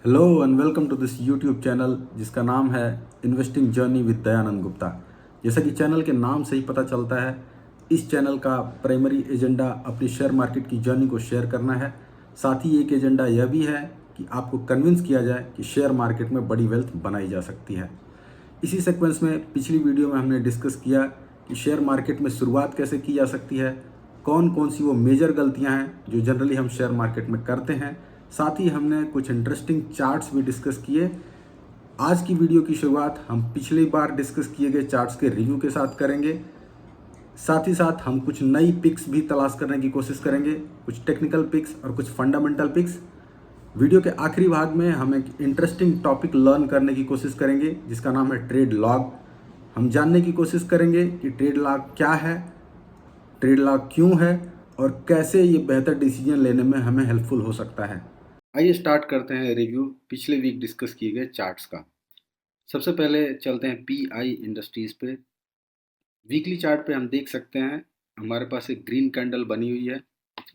Hello and welcome to this YouTube channel जिसका नाम है investing journey with Dayanand Gupta. जैसा कि चैनल के नाम से ही पता चलता है, इस चैनल का प्राइमरी एजेंडा अपनी शेयर मार्केट की जर्नी को शेयर करना है। साथ ही एक एजेंडा यह भी है कि आपको कन्विंस किया जाए कि शेयर मार्केट में बड़ी वेल्थ बनाई जा सकती है। इसी सीक्वेंस में पिछली वीडियो में हमने डिस्कस किया कि शेयर मार्केट में शुरुआत कैसे की जा सकती है, कौन कौन सी वो मेजर गलतियां हैं जो जनरली हम शेयर मार्केट में करते हैं। साथ ही हमने कुछ इंटरेस्टिंग चार्ट्स भी डिस्कस किए। आज की वीडियो की शुरुआत हम पिछली बार डिस्कस किए गए चार्ट्स के रिव्यू के साथ करेंगे। साथ ही साथ हम कुछ नई पिक्स भी तलाश करने की कोशिश करेंगे, कुछ टेक्निकल पिक्स और कुछ फंडामेंटल पिक्स। वीडियो के आखिरी भाग में हम एक इंटरेस्टिंग टॉपिक लर्न करने की कोशिश करेंगे जिसका नाम है ट्रेड लॉग। हम जानने की कोशिश करेंगे कि ट्रेड लॉग क्या है, ट्रेड लॉग क्यों है और कैसे ये बेहतर डिसीजन लेने में हमें हेल्पफुल हो सकता है। आइए स्टार्ट करते हैं रिव्यू पिछले वीक डिस्कस किए गए चार्ट्स का। सबसे पहले चलते हैं पीआई इंडस्ट्रीज पे। वीकली चार्ट पे हम देख सकते हैं हमारे पास एक ग्रीन कैंडल बनी हुई है,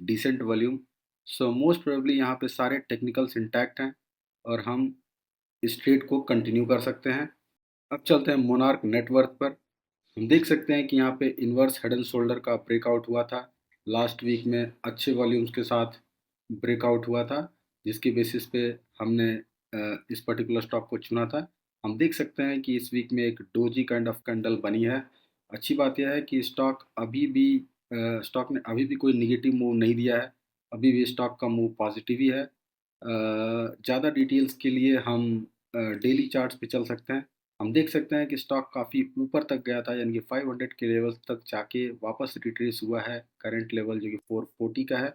decent volume. So most probably यहाँ पे सारे टेक्निकल्स इंटैक्ट हैं और हम इस ट्रेड को कंटिन्यू कर सकते हैं। अब चलते हैं मोनार्क नेटवर्थ पर। हम देख सकते हैं कि यहाँ पे इन्वर्स हेड एंड शोल्डर का ब्रेकआउट हुआ था लास्ट वीक में, अच्छे वॉल्यूम्स के साथ ब्रेकआउट हुआ था, जिसकी बेसिस पे हमने इस पर्टिकुलर स्टॉक को चुना था। हम देख सकते हैं कि इस वीक में एक डोजी काइंड ऑफ कैंडल बनी है। अच्छी बात यह है कि स्टॉक ने अभी भी कोई निगेटिव मूव नहीं दिया है, अभी भी स्टॉक का मूव पॉजिटिव ही है। ज़्यादा डिटेल्स के लिए हम डेली चार्ट्स पे चल सकते हैं। हम देख सकते हैं कि स्टॉक काफ़ी ऊपर तक गया था, यानी कि 500 के लेवल तक जाके वापस रिट्रेस हुआ है। करंट लेवल जो कि 440 का है।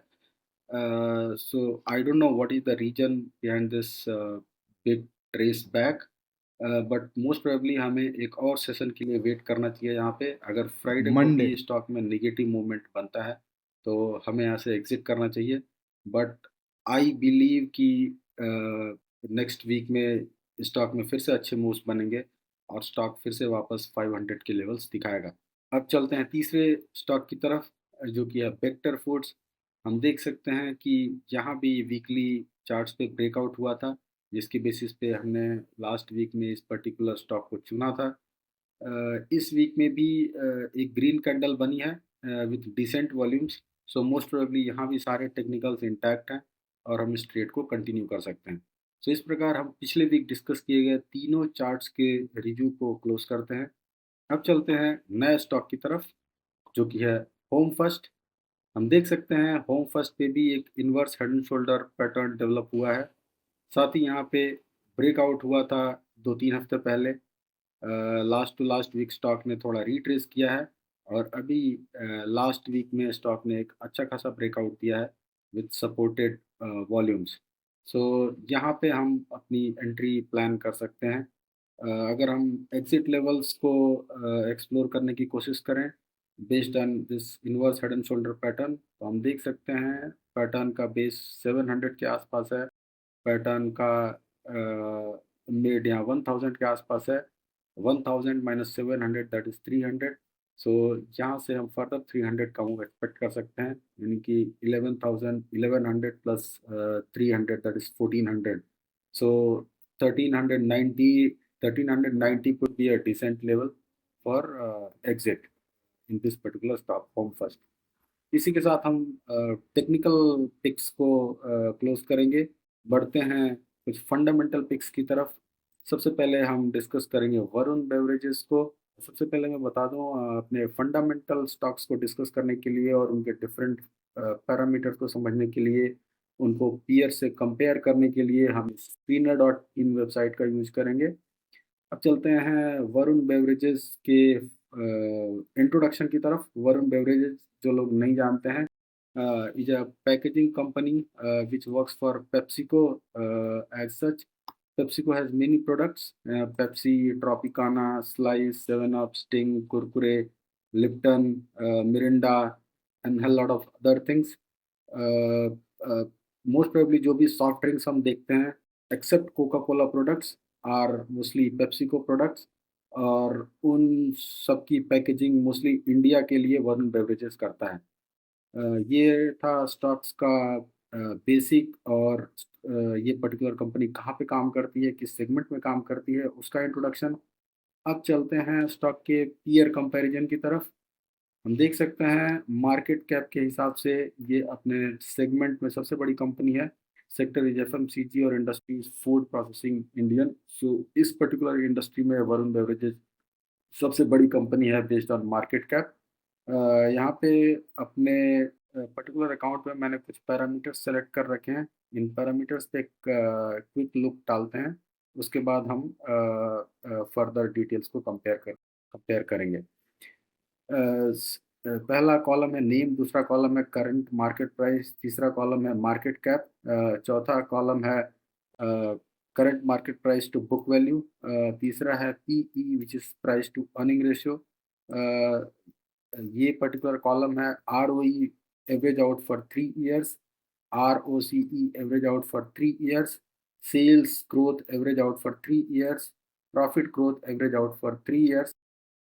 So I don't know what is the reason behind this big trace back, but most probably हमें एक और सेशन के लिए वेट करना चाहिए यहाँ पे। अगर फ्राइडे को मंडे। भी स्टॉक में नेगेटिव मूवमेंट बनता है तो हमें यहाँ से एग्जिट करना चाहिए। बट आई बिलीव कि नेक्स्ट वीक में स्टॉक में फिर से अच्छे मूव्स बनेंगे और स्टॉक फिर से वापस 500 के लेवल्स दिखाएगा। अब चलते हैं तीसरे स्टॉक की तरफ, जो कि है बेक्टर फूड्स। हम देख सकते हैं कि यहाँ भी वीकली चार्ट्स पे ब्रेकआउट हुआ था, जिसके बेसिस पे हमने लास्ट वीक में इस पर्टिकुलर स्टॉक को चुना था। इस वीक में भी एक ग्रीन कैंडल बनी है with decent volumes. So most probably यहाँ भी सारे टेक्निकल्स इंटैक्ट हैं और हम इस ट्रेड को कंटिन्यू कर सकते हैं। सो इस प्रकार हम पिछले वीक डिस्कस किए गए तीनों चार्ट्स के रिव्यू को क्लोज करते हैं। अब चलते हैं नए स्टॉक की तरफ, जो कि है होम फर्स्ट। हम देख सकते हैं होम फर्स्ट पे भी एक inverse head and shoulder pattern develop हुआ है। साथ ही यहाँ पे ब्रेकआउट हुआ था 2-3 हफ्ते पहले। Last to last week stock ने थोड़ा रिट्रेस किया है और अभी लास्ट वीक में स्टॉक ने एक अच्छा खासा ब्रेकआउट दिया है विथ सपोर्टेड वॉल्यूम्स। सो यहाँ पे हम अपनी एंट्री प्लान कर सकते हैं। अगर हम एग्जिट लेवल्स को एक्सप्लोर करने की कोशिश करें based on this inverse head and shoulder pattern, तो हम देख सकते हैं पैटर्न का बेस 700 के आसपास है। पैटर्न का मिड यहाँ 1000 के आसपास है। 1000 माइनस 700 दैट इज 300। सो यहाँ से हम फर्दर 300 का मूव एक्सपेक्ट कर सकते हैं, यानी कि 1100 plus 300 that is 1400। So 1390 1390 could be a decent level for exit in this particular stop home first। इसी के साथ हम टेक्निकल पिक्स को क्लोज करेंगे। बढ़ते हैं कुछ फंडामेंटल पिक्स की तरफ। सबसे पहले हम डिस्कस करेंगे वरुण बेवरेजेस को। सबसे पहले मैं बता दूं, अपने फंडामेंटल स्टॉक्स को डिस्कस करने के लिए और उनके डिफरेंट पैरामीटर्स को समझने के लिए, उनको पीयर से कंपेयर करने के लिए हम स्क्रीनर डॉट इन वेबसाइट का यूज करेंगे। अब चलते हैं वरुण बेवरेजेस के इंट्रोडक्शन की तरफ। वरुण बेवरेजेस, जो लोग नहीं जानते हैं, is a packaging company which works for PepsiCo as such। PepsiCo has many products, Pepsi, Tropicana, Slice, 7 Up, Sting, Kurkure, Lipton, Mirinda and a lot of other things। Most probably जो भी soft drinks हम देखते हैं except Coca Cola products are mostly PepsiCo products, और उन सब की packaging mostly India के लिए वरुण बेवरेजेस करता है। ये था स्टॉक्स का बेसिक और ये पर्टिकुलर कंपनी कहाँ पे काम करती है, किस सेगमेंट में काम करती है, उसका इंट्रोडक्शन। अब चलते हैं स्टॉक के पीयर कंपैरिजन की तरफ। हम देख सकते हैं मार्केट कैप के हिसाब से ये अपने सेगमेंट में सबसे बड़ी कंपनी है। सेक्टर इज एफएमसीजी और इंडस्ट्रीज फूड प्रोसेसिंग इंडियन। सो इस पर्टिकुलर इंडस्ट्री में वरुण बेवरेजेस सबसे बड़ी कंपनी है बेस्ड ऑन मार्केट कैप। यहाँ पे अपने पर्टिकुलर अकाउंट में मैंने कुछ पैरामीटर्स सेलेक्ट कर रखे हैं। इन पैरामीटर्स पे एक क्विक लुक डालते हैं, उसके बाद हम फर्दर डिटेल्स को कंपेयर करेंगे। पहला कॉलम है नेम, दूसरा कॉलम है करंट मार्केट प्राइस, तीसरा कॉलम है मार्केट कैप, चौथा कॉलम है current market price to book value, तीसरा है PE which is price to earning ratio. ये पर्टिकुलर कॉलम है ROE average out for 3 years, ROCE average out for 3 years, sales growth average out for 3 years, profit growth average out for 3 years,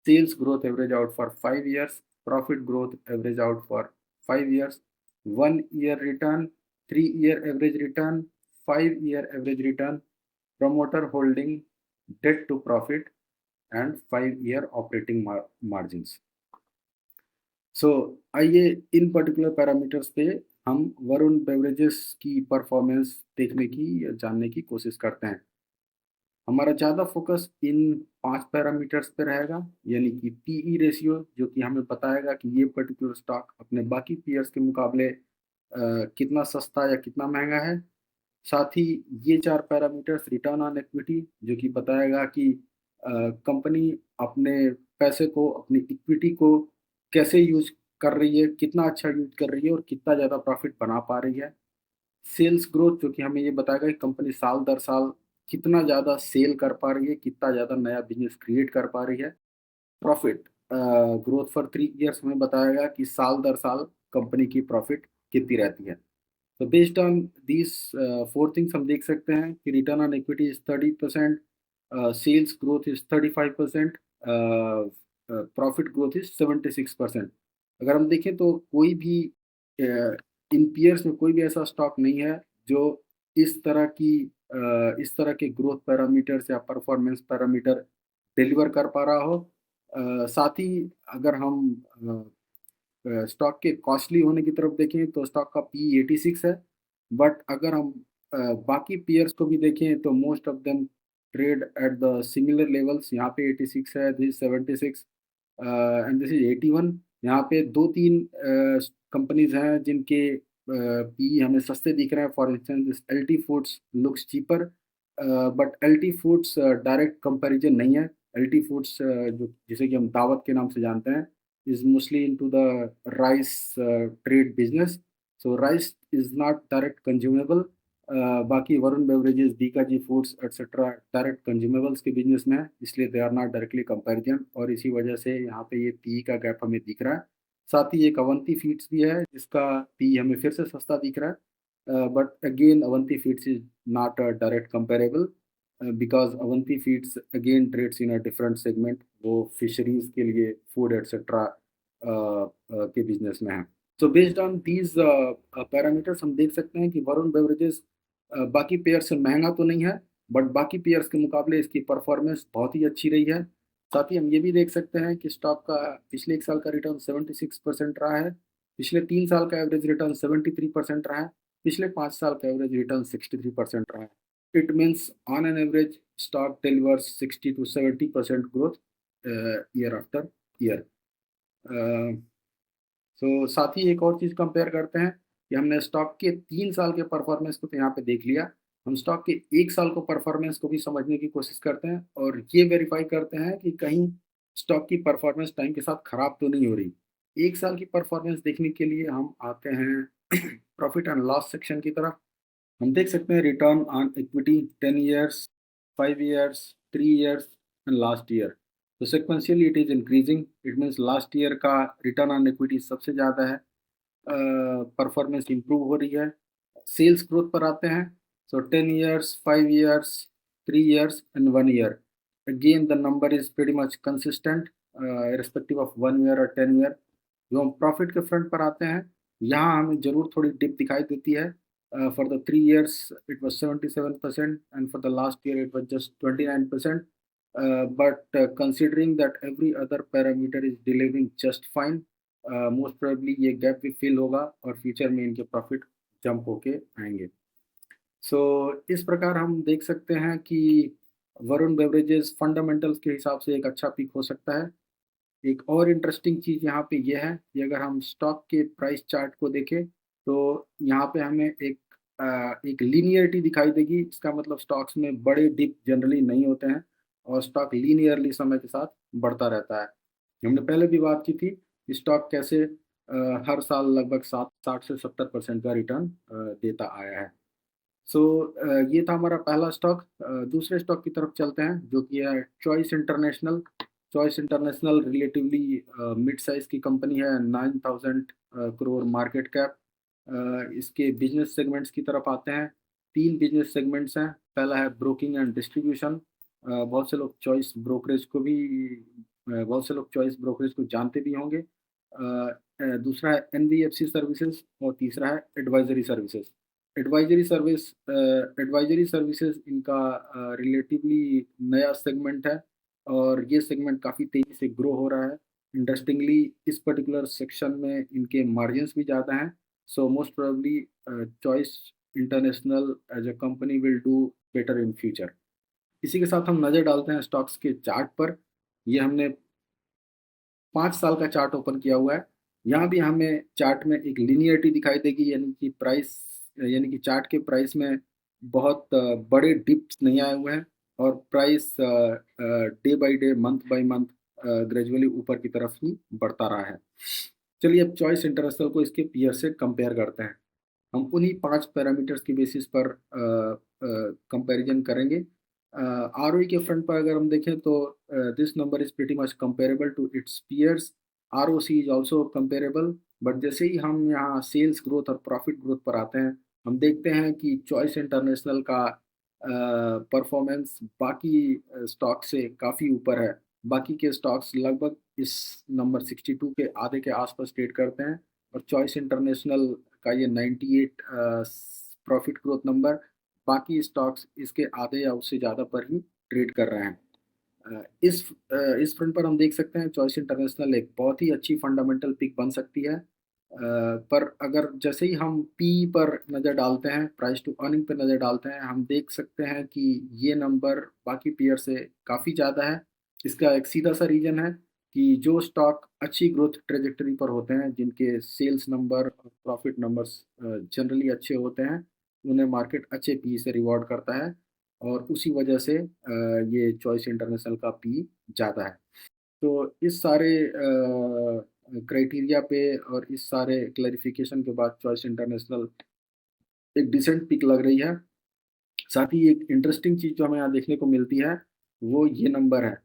sales growth average out for 5 years, profit growth average out for 5 years, 1 year return, 3 year average return, 5 year average return, promoter holding, debt to profit, and 5 year operating margins. सो आइए इन particular parameters पे हम Varun beverages की performance देखने की या जानने की कोशिश करते हैं। हमारा ज़्यादा फोकस इन 5 पैरामीटर्स पे रहेगा, यानी कि पीई रेशियो जो कि हमें बताएगा कि ये पर्टिकुलर स्टॉक अपने बाकी पीयर्स के मुकाबले कितना सस्ता या कितना महँगा है। साथ ही ये 4 पैरामीटर्स रिटर्न ऑन इक्विटी जो कि बताएगा कि कंपनी अपने पैसे को, अपनी इक्विटी को कैसे यूज़ कर रही है, कितना अच्छा यूज़ कर रही है और कितना ज़्यादा प्रॉफ़िट बना पा रही है। सेल्स ग्रोथ जो कि हमें ये बताएगा कि कंपनी साल दर साल कितना ज़्यादा सेल कर पा रही है, कितना ज़्यादा नया बिज़नेस क्रिएट कर पा रही है। प्रॉफिट ग्रोथ फॉर 3 इयर्स हमें बताएगा कि साल दर साल कंपनी की प्रॉफिट कितनी रहती है। तो बेस्ड ऑन दीस 4 थिंग्स हम देख सकते हैं कि return on equity is 30%, sales growth is 35%, profit growth is 76%। अगर हम देखें तो कोई भी इन पीयर्स में कोई भी ऐसा स्टॉक नहीं है जो इस तरह की इस तरह के ग्रोथ पैरामीटर्स या परफॉर्मेंस पैरामीटर डिलीवर कर पा रहा हो। साथ ही अगर हम स्टॉक के कॉस्टली होने की तरफ देखें तो स्टॉक का पी 86 है। बट अगर हम बाकी पीयर्स को भी देखें तो most of them trade at the similar levels. यहाँ पे 86 है, दिस 76 एंड दिस इज 81। यहाँ पे 2-3 कंपनीज हैं जिनके पी हमें सस्ते दिख रहे हैं। For instance this LT foods looks cheaper, but LT foods direct comparison नहीं है। एलटी फूड्स जो जिसे कि हम दावत के नाम से जानते हैं is mostly into the rice trade business. So rice is not direct consumable. बाकी Varun beverages, Bikaji foods etcetera direct consumables के बिजनेस में है, इसलिए they are not directly comparison और इसी वजह से यहाँ पे ये पी का गैप हमें दिख रहा है। साथ ही एक अवंती फीड्स भी है जिसका पी हमें फिर से सस्ता दिख रहा है, but again Avanti feeds is not direct comparable because Avanti feeds again trades in a different segment. वो फिशरीज के लिए फूड एटसेट्रा के बिजनेस में है। So based on these parameters हम देख सकते हैं कि वरुण बेवरेजेस बाकी पेयर से महंगा तो नहीं है, बट बाकी पेयर्स के मुकाबले इसकी परफॉर्मेंस बहुत ही अच्छी रही है। साथ ही हम ये भी देख सकते हैं कि स्टॉक का पिछले 1 साल का रिटर्न 76% रहा है, पिछले 3 साल का एवरेज रिटर्न 73% रहा है, पिछले 5 साल का एवरेज रिटर्न 63% रहा है। It means on an average stock delivers 60 to 70% growth year after year. So साथ ही एक और चीज़ कंपेयर करते हैं कि हमने स्टॉक के 3 साल के परफॉर्मेंस को तो यहाँ पे देख लिया। हम स्टॉक के 1 साल को परफॉर्मेंस को भी समझने की कोशिश करते हैं और ये वेरीफाई करते हैं कि कहीं स्टॉक की परफॉर्मेंस टाइम के साथ खराब तो नहीं हो रही। 1 साल की परफॉर्मेंस देखने के लिए हम आते हैं प्रॉफिट एंड लॉस सेक्शन की तरफ। हम देख सकते हैं return on equity 10 years, 5 years, 3 years and last year. तो sequentially it is increasing. It means last year का रिटर्न ऑन इक्विटी सबसे ज़्यादा है, परफॉर्मेंस इंप्रूव हो रही है। सेल्स ग्रोथ पर आते हैं। सो 10 years, 5 years, 3 years and 1 year, again the number is pretty much consistent respective of 1 year और 10 ईयर। जो हम प्रॉफिट के फ्रंट पर आते हैं, यहाँ हमें ज़रूर थोड़ी डिप दिखाई देती है। For the 3 years, it was 77%, and for the last year, it was just 29%. But considering that every other parameter is delivering just fine, most probably ये गैप भी फिल होगा और फ्यूचर में इनके प्रॉफिट जंप होके आएंगे। सो इस प्रकार हम देख सकते हैं कि वरुण बेवरेजेस फंडामेंटल्स के हिसाब से एक अच्छा पिक हो सकता है। एक और इंटरेस्टिंग चीज़ यहाँ पे ये है कि अगर हम स्टॉक के प्राइस चार्ट को देखें, तो यहाँ पे हमें एक लीनियरिटी दिखाई देगी। इसका मतलब स्टॉक्स में बड़े डिप जनरली नहीं होते हैं और स्टॉक लीनियरली समय के साथ बढ़ता रहता है। हमने पहले भी बात की थी कि स्टॉक कैसे हर साल लगभग 60 से 70% का रिटर्न देता आया है। सो ये था हमारा पहला स्टॉक। दूसरे स्टॉक की तरफ चलते हैं जो कि है choice international. Choice international relatively mid size की कंपनी है, 9000 करोड़ मार्केट कैप। इसके बिजनेस सेगमेंट्स की तरफ आते हैं। 3 बिजनेस सेगमेंट्स हैं। पहला है ब्रोकिंग एंड डिस्ट्रीब्यूशन। बहुत से लोग चॉइस ब्रोकरेज को जानते भी होंगे। दूसरा है एनबीएफसी सर्विसेज और तीसरा है एडवाइजरी सर्विसेज। एडवाइजरी सर्विसेज इनका रिलेटिवली नया सेगमेंट है और ये सेगमेंट काफ़ी तेज़ी से ग्रो हो रहा है। इंटरेस्टिंगली इस पर्टिकुलर सेक्शन में इनके मार्जिन्स भी ज़्यादा हैं। So most probably Choice International as a company will do better in future. इसी के साथ हम नज़र डालते हैं स्टॉक्स के चार्ट पर। ये हमने 5 साल का चार्ट ओपन किया हुआ है। यहाँ भी हमें चार्ट में एक लिनियरिटी दिखाई देगी, यानी कि चार्ट के प्राइस में बहुत बड़े डिप्स नहीं आए हुए हैं और price day by day, month by month gradually ऊपर की तरफ ही बढ़ता रहा है। चलिए अब चॉइस इंटरनेशनल को इसके पीयर से कंपेयर करते हैं। हम उन्हीं 5 पैरामीटर्स की बेसिस पर कंपैरिजन करेंगे। आरओई के फ्रंट पर अगर हम देखें तो this number is pretty much comparable to its peers. ROC is also comparable. But जैसे ही हम यहाँ सेल्स ग्रोथ और प्रॉफिट ग्रोथ पर आते हैं, हम देखते हैं कि चॉइस इंटरनेशनल का परफॉर्मेंस बाकी स्टॉक से काफ़ी ऊपर है। बाकी के स्टॉक्स लगभग इस नंबर 62 के आधे के आसपास ट्रेड करते हैं और चॉइस इंटरनेशनल का ये 98 प्रॉफिट ग्रोथ नंबर, बाकी स्टॉक्स इसके आधे या उससे ज़्यादा पर ही ट्रेड कर रहे हैं। इस फ्रंट पर हम देख सकते हैं चॉइस इंटरनेशनल एक बहुत ही अच्छी फंडामेंटल पिक बन सकती है। पर अगर जैसे ही हम पी पर नज़र डालते हैं, प्राइस टू अर्निंग पर नज़र डालते हैं, हम देख सकते हैं कि ये नंबर बाकी पेयर से काफ़ी ज़्यादा है। इसका एक सीधा सा रीज़न है कि जो स्टॉक अच्छी ग्रोथ ट्रेजेक्टरी पर होते हैं, जिनके सेल्स नंबर और प्रॉफिट नंबर्स जनरली अच्छे होते हैं, उन्हें मार्केट अच्छे पी से रिवॉर्ड करता है और उसी वजह से ये चॉइस इंटरनेशनल का पी ज़्यादा है। तो इस सारे क्राइटेरिया पे और इस सारे क्लैरिफिकेशन के बाद चॉइस इंटरनेशनल एक डिसेंट पिक लग रही है। साथ ही एक इंटरेस्टिंग चीज़ जो हमें यहाँ देखने को मिलती है, वो ये नंबर है,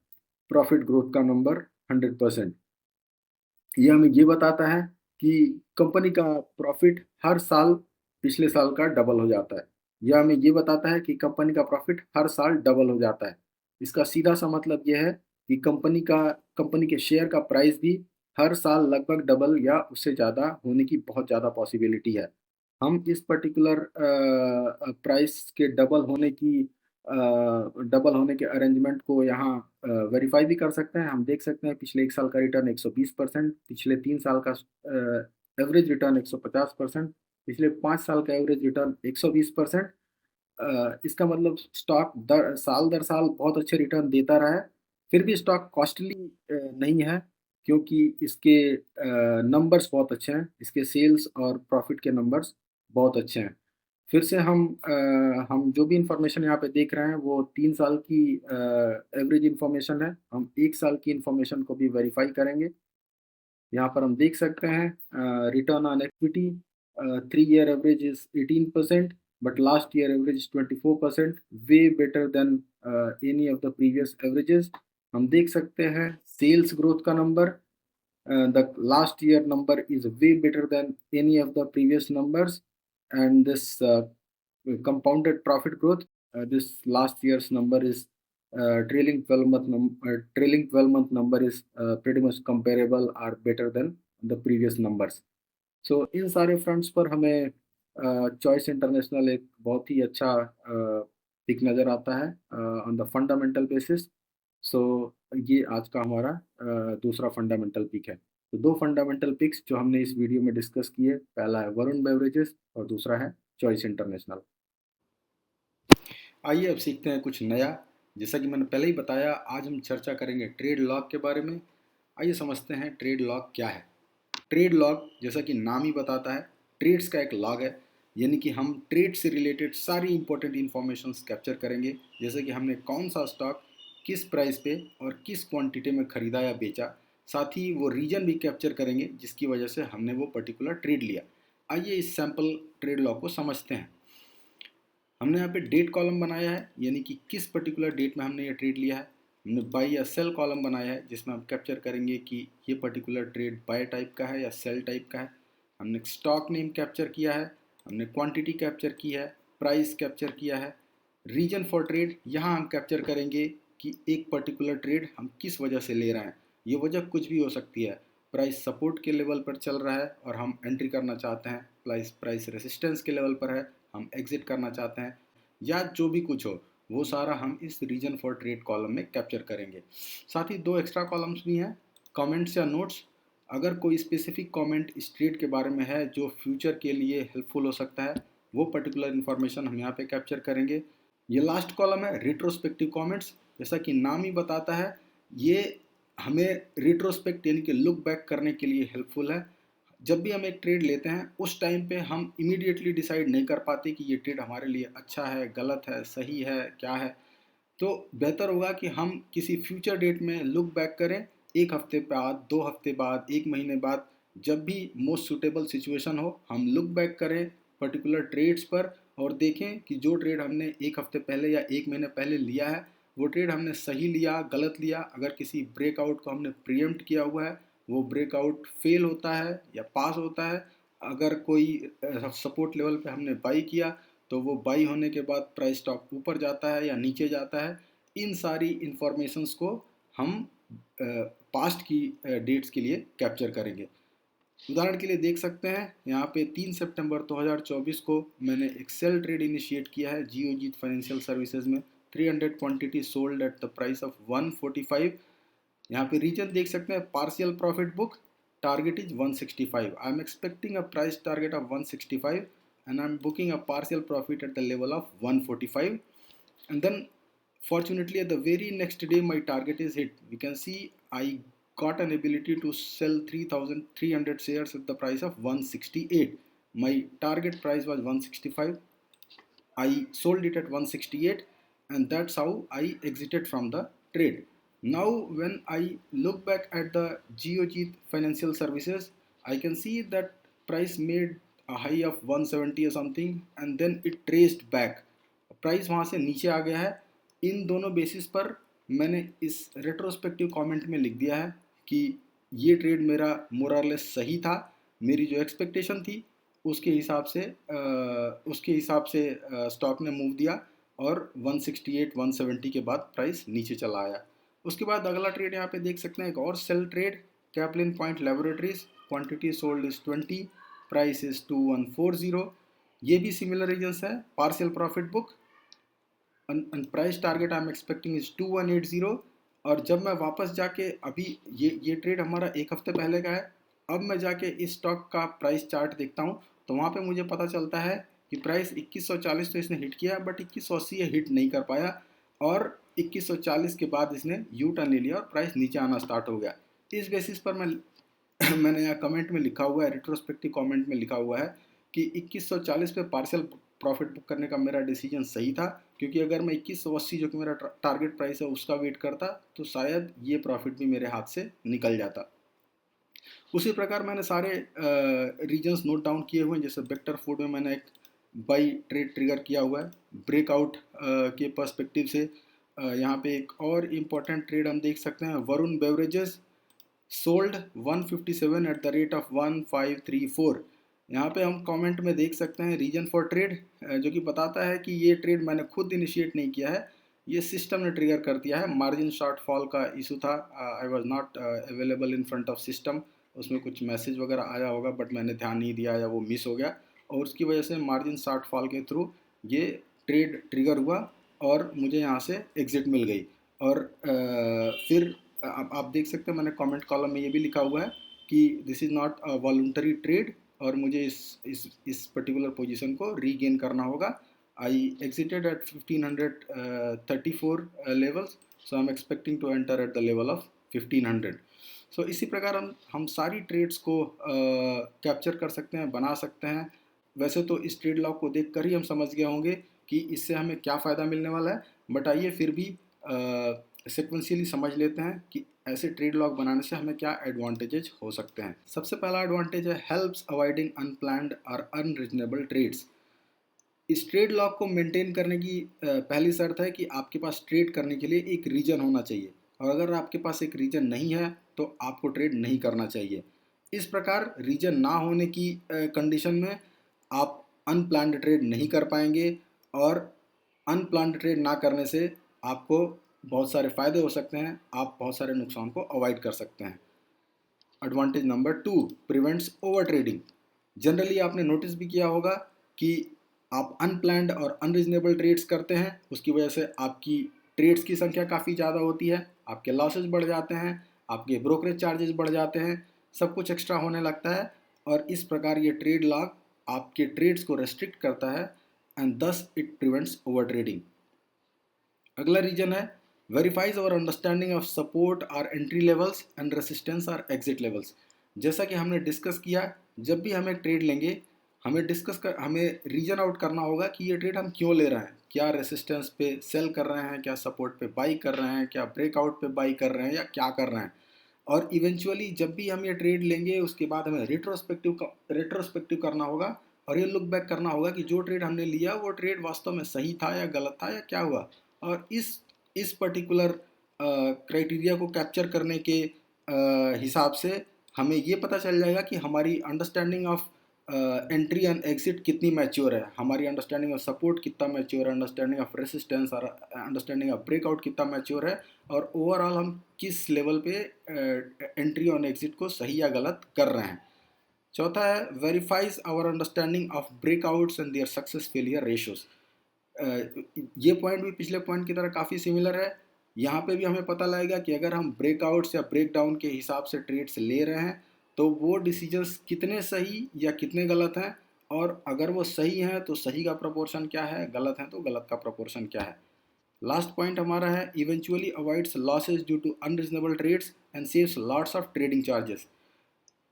प्रॉफिट ग्रोथ का नंबर 100%। ये हमें ये बताता है कि कंपनी का प्रॉफिट हर साल पिछले साल का डबल हो जाता है। यह हमें ये बताता है कि कंपनी का प्रॉफिट हर साल डबल हो जाता है। इसका सीधा सा मतलब ये है कि कंपनी के शेयर का प्राइस भी हर साल लगभग डबल या उससे ज़्यादा होने की बहुत ज़्यादा पॉसिबिलिटी है। हम इस पर्टिकुलर प्राइस के डबल होने के अरेंजमेंट को यहाँ वेरीफाई भी कर सकते हैं। हम देख सकते हैं पिछले 1 साल का रिटर्न 120%, पिछले 3 साल का एवरेज रिटर्न 150%, पिछले 5 साल का एवरेज रिटर्न 120%। इसका मतलब स्टॉक साल दर साल बहुत अच्छे रिटर्न देता रहा है। फिर भी स्टॉक कॉस्टली नहीं है, क्योंकि इसके नंबर्स बहुत अच्छे हैं, इसके सेल्स और प्रॉफिट के नंबर्स बहुत अच्छे हैं। फिर से हम जो भी इंफॉर्मेशन यहाँ पे देख रहे हैं वो 3 साल की एवरेज इंफॉर्मेशन है। हम 1 साल की इंफॉर्मेशन को भी वेरीफाई करेंगे। यहाँ पर हम देख सकते हैं return on equity 3 year average is 18%, but last year average is 24%, way better than any of the previous averages. हम देख सकते हैं सेल्स ग्रोथ का number, the last year number is way better than any of the previous numbers, and this compounded profit growth, this last year's number is trailing 12 month number is pretty much comparable or better than the previous numbers. So इन सारे fronts पर हमें choice international एक बहुत ही अच्छा pick नज़र आता है on the fundamental basis. सो ये आज का हमारा दूसरा फंडामेंटल पिक है। तो दो फंडामेंटल पिक्स जो हमने इस वीडियो में डिस्कस किए, पहला है वरुण बेवरेजेस और दूसरा है चॉइस इंटरनेशनल। आइए अब सीखते हैं कुछ नया। जैसा कि मैंने पहले ही बताया, आज हम चर्चा करेंगे ट्रेड लॉग के बारे में। आइए समझते हैं ट्रेड लॉग क्या है। ट्रेड लॉग जैसा कि नाम ही बताता है, ट्रेड्स का एक लॉग है। यानी कि हम ट्रेड से रिलेटेड सारी इंपॉर्टेंट इंफॉर्मेशंस कैप्चर करेंगे, जैसे कि हमने कौन सा स्टॉक किस प्राइस पे और किस क्वांटिटी में खरीदा या बेचा। साथ ही वो रीजन भी कैप्चर करेंगे जिसकी वजह से हमने वो पर्टिकुलर ट्रेड लिया। आइए इस सैम्पल ट्रेड लॉग को समझते हैं। हमने यहाँ पे डेट कॉलम बनाया है, यानी कि किस पर्टिकुलर डेट में हमने ये ट्रेड लिया है। हमने बाय या सेल कॉलम बनाया है जिसमें हम कैप्चर करेंगे कि ये पर्टिकुलर ट्रेड बाय टाइप का है या सेल टाइप का है। हमने स्टॉक नेम कैप्चर किया है, हमने क्वांटिटी कैप्चर की है, प्राइस कैप्चर किया है। रीजन फॉर ट्रेड यहाँ हम कैप्चर करेंगे कि एक पर्टिकुलर ट्रेड हम किस वजह से ले रहे हैं। ये वजह कुछ भी हो सकती है। प्राइस सपोर्ट के लेवल पर चल रहा है और हम एंट्री करना चाहते हैं, प्राइस रेसिस्टेंस के लेवल पर है, हम एग्जिट करना चाहते हैं, या जो भी कुछ हो वो सारा हम इस रीजन फॉर ट्रेड कॉलम में कैप्चर करेंगे। साथ ही दो एक्स्ट्रा कॉलम्स भी हैं, कमेंट्स या नोट्स। अगर कोई स्पेसिफिक कमेंट इस ट्रेड के बारे में है जो फ्यूचर के लिए हेल्पफुल हो सकता है, वो पर्टिकुलर इन्फॉर्मेशन हम यहाँ पे कैप्चर करेंगे। ये लास्ट कॉलम है रिट्रोस्पेक्टिव कमेंट्स। जैसा कि नाम ही बताता है, ये हमें रिट्रोस्पेक्ट यानी कि लुक बैक करने के लिए हेल्पफुल है। जब भी हम एक ट्रेड लेते हैं उस टाइम पे हम इमीडिएटली डिसाइड नहीं कर पाते कि ये ट्रेड हमारे लिए अच्छा है, गलत है, सही है, क्या है। तो बेहतर होगा कि हम किसी फ्यूचर डेट में लुक बैक करें, एक हफ्ते बाद, 2 हफ्ते बाद, एक महीने बाद, जब भी मोस्ट सूटेबल सिचुएशन हो हम लुक बैक करें पर्टिकुलर ट्रेड्स पर और देखें कि जो ट्रेड हमने एक हफ्ते पहले या एक महीने पहले लिया है वो ट्रेड हमने सही लिया, गलत लिया। अगर किसी ब्रेकआउट को हमने प्रीएम्प्ट किया हुआ है, वो ब्रेकआउट फेल होता है या पास होता है। अगर कोई सपोर्ट लेवल पे हमने बाई किया तो वो बाई होने के बाद प्राइस स्टॉक ऊपर जाता है या नीचे जाता है। इन सारी इंफॉर्मेशंस को हम पास्ट की डेट्स के लिए कैप्चर करेंगे। उदाहरण के लिए देख सकते हैं यहाँ पे 3 सितंबर 2024 को मैंने एक सेल ट्रेड इनिशिएट किया है जियोजीत फाइनेंशियल सर्विसेज में। 300 quantity sold at the price of 145। यहाँ पे रीजन देख सकते हैं, partial profit book, target is 165। I am expecting a price target of 165 and I'm booking a partial profit at the level of 145. And then fortunately at the very next day my target is hit. We can see I got an ability to sell 3300 shares at the price of 168. My target price was 165. I sold it at 168 and that's how I exited from the trade. Now when I look back at the Geojit Financial Services, I can see that price made a high of 170 or something and then it traced back. Price वहाँ से नीचे आ गया है। इन दोनों basis पर मैंने इस retrospective comment में लिख दिया है कि ये ट्रेड मेरा मोरलेस सही था। मेरी जो एक्सपेक्टेशन थी उसके हिसाब से स्टॉक ने मूव दिया और 168 170 के बाद प्राइस नीचे चला आया। उसके बाद अगला ट्रेड यहाँ पे देख सकते हैं, एक और sell trade, Caplin Point Laboratories, quantity sold is 20, price is 2140। ये भी सिमिलर रीजन्स है, partial profit book and price target I am expecting is 2180। और जब मैं वापस जाके अभी ये ट्रेड हमारा एक हफ्ते पहले का है, अब मैं जाके इस स्टॉक का प्राइस चार्ट देखता हूँ तो वहाँ पे मुझे पता चलता है कि प्राइस 2140 तो इसने हिट किया बट 2180 ये हिट नहीं कर पाया और 2140 के बाद इसने यू टर्न ले लिया और प्राइस नीचे आना स्टार्ट हो गया। इस बेसिस पर मैंने यहाँ कमेंट में लिखा हुआ है, रिट्रोस्पेक्टिव कमेंट में लिखा हुआ है कि 2140 पे पार्शियल प्रॉफिट बुक करने का मेरा डिसीजन सही था, क्योंकि अगर मैं 2180 जो कि मेरा टारगेट प्राइस है उसका वेट करता तो शायद ये प्रॉफिट भी मेरे हाथ से निकल जाता। उसी प्रकार मैंने सारे रीजन्स नोट डाउन किए हुए हैं। जैसे वेक्टर फूड में मैंने एक बाई ट्रेड ट्रिगर किया हुआ है ब्रेकआउट के पर्सपेक्टिव से। यहाँ पे एक और इम्पॉर्टेंट ट्रेड हम देख सकते हैं, Varun beverages sold 157 at the rate of 1534। यहाँ पे हम कमेंट में देख सकते हैं रीजन फॉर ट्रेड, जो कि बताता है कि ये ट्रेड मैंने खुद इनिशिएट नहीं किया है, ये सिस्टम ने ट्रिगर कर दिया है। मार्जिन शॉर्टफॉल का इशू था, I was not available in front of system. उसमें कुछ मैसेज वगैरह आया होगा बट मैंने ध्यान नहीं दिया या वो मिस हो गया और उसकी वजह से मार्जिन शॉर्टफॉल के थ्रू ये ट्रेड ट्रिगर हुआ और मुझे यहाँ से एग्ज़िट मिल गई। और फिर आप देख सकते हैं मैंने कमेंट कॉलम में ये भी लिखा हुआ है कि this is not a voluntary trade और मुझे इस पर्टिकुलर पोजीशन को रीगेन करना होगा। I exited at 1534 levels, so I'm expecting to enter at the level of 1500. So इसी प्रकार हम सारी ट्रेड्स को कैप्चर कर सकते हैं, बना सकते हैं। वैसे तो इस ट्रेड लॉग को देख कर ही हम समझ गए होंगे कि इससे हमें क्या फ़ायदा मिलने वाला है, बट आइए फिर भी सिक्वेंशियली समझ लेते हैं कि ऐसे ट्रेड लॉग बनाने से हमें क्या एडवांटेजेस हो सकते हैं। सबसे पहला एडवांटेज है हेल्प्स अवॉइडिंग अनप्लान्ड और अनरीजनेबल ट्रेड्स। इस ट्रेड लॉग को मेंटेन करने की पहली शर्त है कि आपके पास ट्रेड करने के लिए एक रीजन होना चाहिए, और अगर आपके पास एक रीजन नहीं है तो आपको ट्रेड नहीं करना चाहिए। इस प्रकार रीजन ना होने की कंडीशन में आप अनप्लान्ड ट्रेड नहीं कर पाएंगे, और अनप्लान्ड ट्रेड ना करने से आपको बहुत सारे फ़ायदे हो सकते हैं, आप बहुत सारे नुकसान को अवॉइड कर सकते हैं। Advantage number 2, prevents over trading. Generally आपने नोटिस भी किया होगा कि आप अनप्लान्ड और अनरीजनेबल ट्रेड्स करते हैं, उसकी वजह से आपकी ट्रेड्स की संख्या काफ़ी ज़्यादा होती है, आपके लॉसेज बढ़ जाते हैं, आपके ब्रोकरेज चार्जेस बढ़ जाते हैं, सब कुछ एक्स्ट्रा होने लगता है, और इस प्रकार ये ट्रेड लॉग आपके ट्रेड्स को रेस्ट्रिक्ट करता है and thus it prevents over trading. अगला रीजन है verifies our understanding of support or entry levels and resistance or exit levels. जैसा कि हमने डिस्कस किया, जब भी हमें ट्रेड लेंगे हमें रीजन आउट करना होगा कि ये ट्रेड हम क्यों ले रहे हैं, क्या रेसिस्टेंस पे सेल कर रहे हैं, क्या सपोर्ट पे बाई कर रहे हैं, क्या ब्रेकआउट पे बाई कर रहे हैं, या क्या कर रहे हैं। और इवेंचुअली जब भी हम ये ट्रेड लेंगे उसके बाद हमें रेट्रोस्पेक्टिव करना होगा और ये लुक बैक करना होगा कि जो ट्रेड हमने लिया वो ट्रेड वास्तव में सही था या गलत था या क्या हुआ। और इस पर्टिकुलर क्राइटेरिया को कैप्चर करने के हिसाब से हमें ये पता चल जाएगा कि हमारी understanding of entry and exit कितनी मैच्योर है, हमारी अंडरस्टैंडिंग ऑफ सपोर्ट कितना मैच्योर है, अंडरस्टैंडिंग ऑफ रेसिस्टेंस और अंडरस्टैंडिंग ऑफ ब्रेकआउट कितना मैच्योर है, और ओवरऑल हम किस लेवल पे एंट्री और एग्जिट को सही या गलत कर रहे हैं। चौथा है verifies our understanding of breakouts and their success failure ratios. ये पॉइंट भी पिछले पॉइंट की तरह काफ़ी सिमिलर है। यहाँ पे भी हमें पता लगेगा कि अगर हम ब्रेकआउट्स या ब्रेकडाउन के हिसाब से ट्रेड्स ले रहे हैं तो वो डिसीजंस कितने सही या कितने गलत हैं, और अगर वो सही हैं तो सही का प्रोपोर्शन क्या है, गलत हैं तो गलत का प्रोपोर्शन क्या है। लास्ट पॉइंट हमारा है eventually avoids losses due to unreasonable trades and saves lots of trading charges.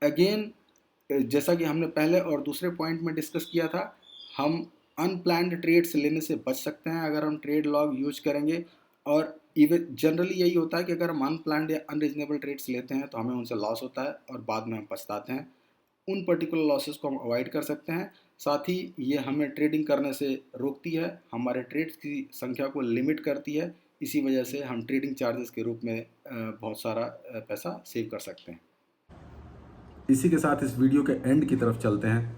Again जैसा कि हमने पहले और दूसरे पॉइंट में डिस्कस किया था, हम अनप्लान्ड ट्रेड्स लेने से बच सकते हैं अगर हम ट्रेड लॉग यूज करेंगे, और इवन जनरली यही होता है कि अगर हम अनप्लान्ड या अनरीजनेबल ट्रेड्स लेते हैं तो हमें उनसे लॉस होता है और बाद में हम पछताते हैं। उन पर्टिकुलर लॉसेस को हम अवॉइड कर सकते हैं। साथ ही ये हमें ट्रेडिंग करने से रोकती है, हमारे ट्रेड्स की संख्या को लिमिट करती है, इसी वजह से हम ट्रेडिंग चार्जेस के रूप में बहुत सारा पैसा सेव कर सकते हैं। इसी के साथ इस वीडियो के एंड की तरफ चलते हैं।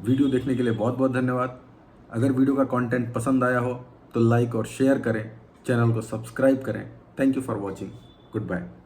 वीडियो देखने के लिए बहुत बहुत धन्यवाद। अगर वीडियो का कंटेंट पसंद आया हो तो लाइक और शेयर करें, चैनल को सब्सक्राइब करें। Thank you for watching. Good bye.